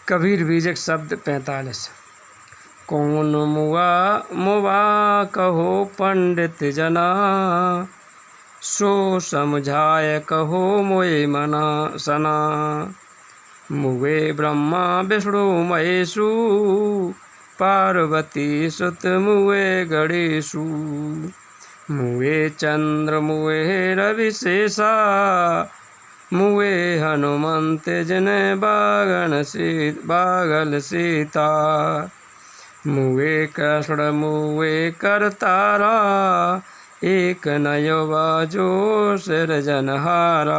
कबीर बीजक शब्द 45। कौन मुआ मुआ कहो पंडित जना, सो समझाय कहो मोए मना सना। मुए ब्रह्मा विष्णु महेशु, पार्वती सुत मुए गणेशु। मुए चंद्र मुए रवि शेषा, मुए हनुमंत जिने बागल सीता। मुए कृष्ण मुए करतारा, एक नयो बाजो सिरजनहारा।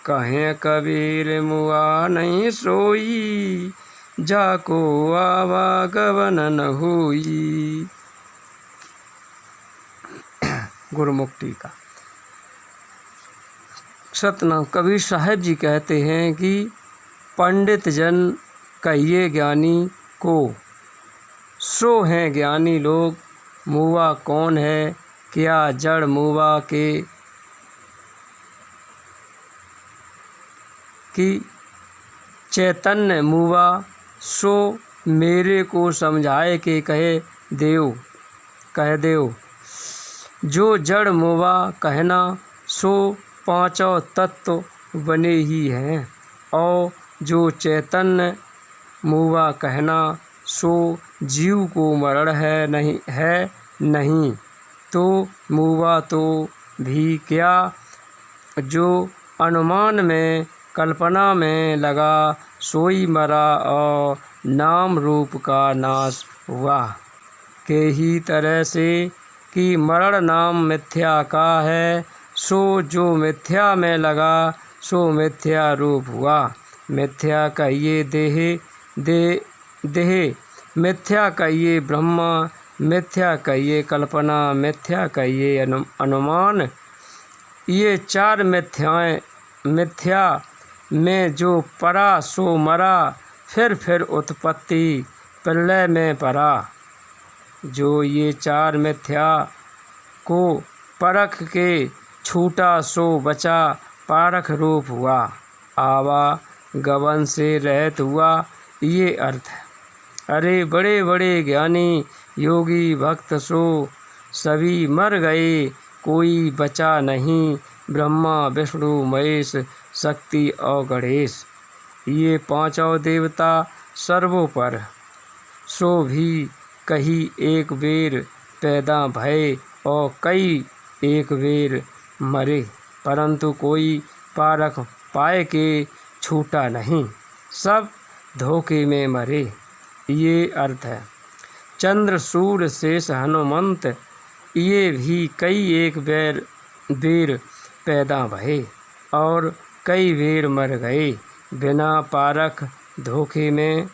कहें कबीर मुआ नहीं सोई, जाको आवागमन न हुई। गुरुमुक्ति का सतनाम। कबीर साहब जी कहते हैं कि पंडित जन कहिए ज्ञानी को, सो हैं ज्ञानी लोग। मुआ कौन है, क्या जड़ मुआ के कि चैतन्य मुआ, सो मेरे को समझाए के कह देव। जो जड़ मुआ कहना, सो पांचों तत्व बने ही हैं। और जो चैतन्य मुआ कहना, सो जीव को मरण है नहीं। तो मुआ तो भी क्या, जो अनुमान में कल्पना में लगा, सोई मरा और नाम रूप का नाश हुआ। के ही तरह से कि मरण नाम मिथ्या का है, सो जो मिथ्या में लगा, सो मिथ्या रूप हुआ। मिथ्या कहिए देह, मिथ्या कहिए ब्रह्मा, मिथ्या कहिए कल्पना, मिथ्या कहिए अनुमान। ये चार मिथ्या में जो परा सो मरा, फिर उत्पत्ति प्रलय में परा। जो ये चार मिथ्या को परख के छूटा, सो बचा पारख रूप हुआ। आवागमन से रहित हुआ, ये अर्थ है। अरे बड़े बड़े ज्ञानी योगी भक्त सो सभी मर गए, कोई बचा नहीं। ब्रह्मा विष्णु महेश शक्ति और गणेश, ये पांचों देवता सर्वोपर। सो भी कही एक बेर पैदा भये, और कई एक बेर मरे, परंतु कोई पारख पाए के छूटा नहीं। सब धोखे में मरे, ये अर्थ है। चंद्र सूर्य शेष हनुमंत, ये भी कई एक बेर पैदा भये, और कई बेर मर गए। बिना पारख धोखे में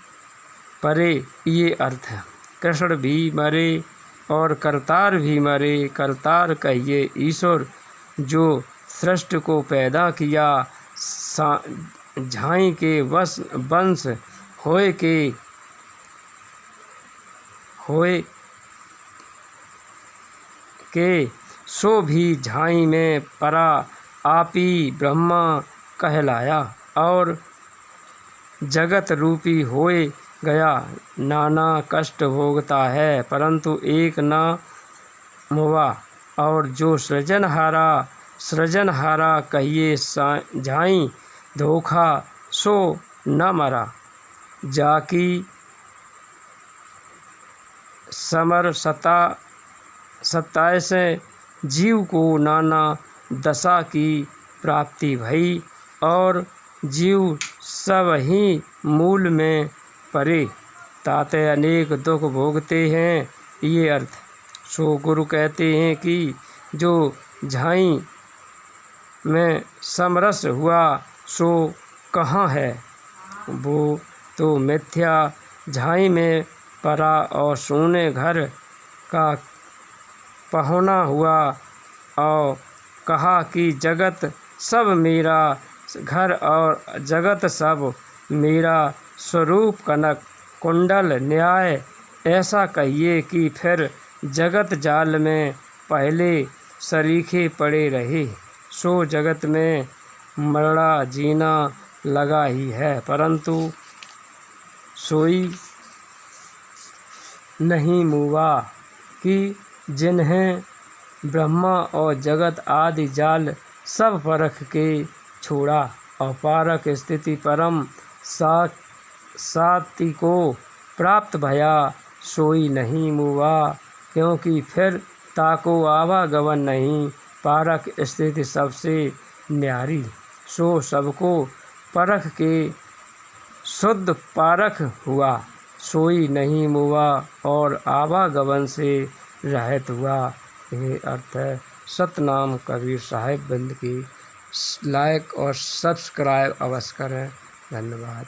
परे, ये अर्थ है। कृष्ण भी मरे और करतार भी मरे। करतार कहिए ईश्वर, जो सृष्टि को पैदा किया। झाई के वंश होए के सो भी झाई में परा। आपी ब्रह्मा कहलाया, और जगत रूपी होए गया। नाना कष्ट भोगता है, परंतु एक ना मुआ। और जो सृजनहारा कहिए झाई धोखा, सो न मरा। जाकी समर सत्ताए से जीव को नाना दशा की प्राप्ति भई, और जीव सब ही मूल में परे, ताते अनेक दुख भोगते हैं, ये अर्थ। सो गुरु कहते हैं कि जो झाई में समरस हुआ, सो कहाँ है, वो तो मिथ्या झाई में परा और सोने घर का पहुना हुआ। और कहा कि जगत सब मेरा घर और जगत सब मेरा स्वरूप कनक कुंडल न्याय। ऐसा कहिए कि फिर जगत जाल में पहले सरीखे पड़े रहे। सो जगत में मरना जीना लगा ही है, परंतु सोई नहीं मुआ, कि जिन्हें ब्रह्मा और जगत आदि जाल सब परख के छोड़ा, और पारक स्थिति परम साति को प्राप्त भया, सोई नहीं मुआ, क्योंकि फिर ताको आवागमन नहीं, पारक स्थिति सबसे न्यारी, सो सबको परख के शुद्ध पारक हुआ, सोई नहीं मुआ और आवागमन से रहित हुआ। यह अर्थ है। सतनाम कबीर साहिब बिंद की लाइक और सब्सक्राइब अवश्य करें। धन्यवाद।